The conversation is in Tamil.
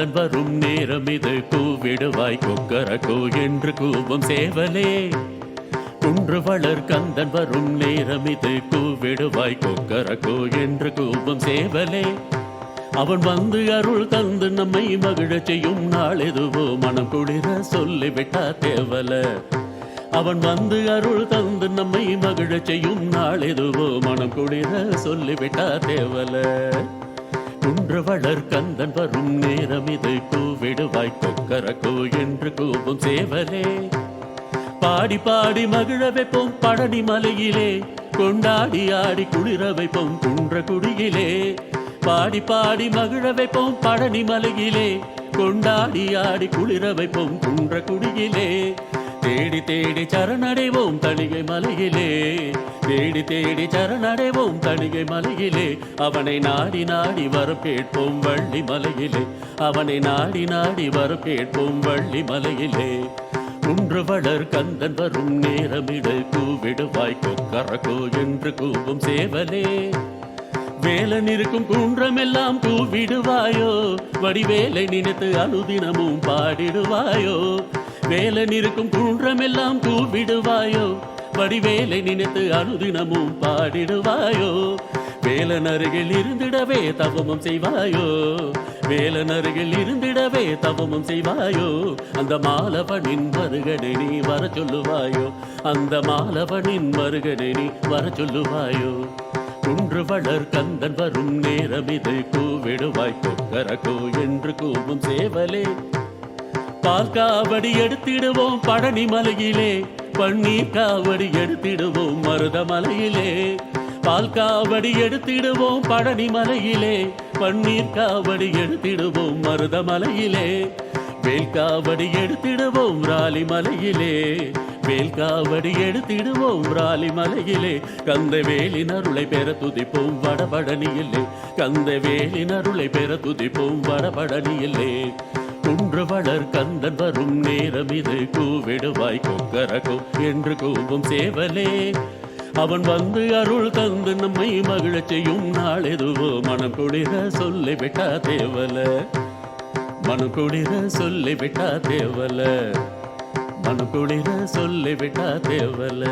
கந்தன் வரும் நேரம் இது கூவிடுவாய் கொக்கரக்கோ என்று கூவும் சேவலே. குன்று வளர் கந்தன் வரும் நேரம் இது கூவிடுவாய் கொக்கரக்கோ என்று கூவும் சேவலே. அவன் வந்து அருள் தந்து நம்மை மகிழச் செய்யும் நாள் எதுவோ மனம் குளிர சொல்லிவிட்டா தேவல. அவன் வந்து அருள் தந்து நம்மை மகிழச் செய்யும் நாள் எதுவோ மனம் குளிர சொல்லிவிட்டா தேவல. குன்று வளர் கந்தன் வரும் நேரம் இது கூவிடுவாய் கொக்கரக்கோ என்று கூவும் சேவலே. பாடி பாடி மகிழ வைப்போம் பழனி மலையிலே, கொண்டாடி ஆடி குளிர வைப்போம் குன்ற குடியிலே. பாடி பாடி மகிழ வைப்போம் பழனி மலையிலே, கொண்டாடி ஆடி குளிர வைப்போம் குன்ற குடியிலே. தேடி தேடி சரணடைவோம் தணிகை மலையிலே, தேடி தேடி சரணடைவோம் தணிகை மலையிலே. அவனை நாடி நாடி வர கேட்போம் வள்ளி மலையிலே, அவனை நாடி நாடி வர கேட்போம் வள்ளி மலையிலே. குன்று வளர் கந்தன் வரும் நேரமிடு கூவிடுவாய் கொக்கரக்கோ என்று கூவும் சேவலே. வேலன் இருக்கும் குன்றமெல்லாம் கூவிடுவாயோ, வடிவேலை நினைத்து அனுதினமும் பாடிடுவாயோ. வேலன் இருக்கும் குன்றமெல்லாம் கூவிடுவாயோ, வடிவேலை நினைத்து அனுதினமும் பாடிடுவாயோ. வேலன் அருகில் இருந்திடவே தவமும் செய்வாயோ, வேலன் அருகில் இருந்திடவே தவமும் செய்வாயோ. அந்த மாலவனின் மருகனை நீ வர சொல்லுவாயோ, அந்த மாலவனின் மருகனை நீ வர சொல்லுவாயோ. குன்று வளர் கந்தன் வரும் நேரம் இது கூவிடுவாய் கொக்கரக்கோ என்று கூவும் சேவலே. பால் காவடி எடுத்திடுவோம் பழனி மலையிலே, பன்னீர் காவடி எடுத்திடுவோம் மருத மலையிலே. பால் காவடி எடுத்திடுவோம் பழனி மலையிலே, பன்னீர் காவடி எடுத்திடுவோம் மருத மலையிலே. வேல் காவடி எடுத்திடுவோம் ராலி மலையிலே, வேல் காவடி எடுத்திடுவோம் ராலி மலையிலே. கந்த வேலின் அருளை பெற துதிப்போம் வடபழனியிலே, கந்த வேலின் அருளை பெற துதிப்போம் வடபழனியிலே. குன்று வளர் கந்தன் வரும் நேரம் இது கூவிடுவாய் கொக்கரக்கோ என்று கூவும் சேவலே. அவன் வந்து அருள் தந்து நம்மை மகிழச் செய்யும் நாள் எதுவோ மனம் குளிர சொல்லிவிட்டா தேவல, மனம் குளிர சொல்லிவிட்டா தேவல, மனம் குளிர சொல்லிவிட்டா தேவல.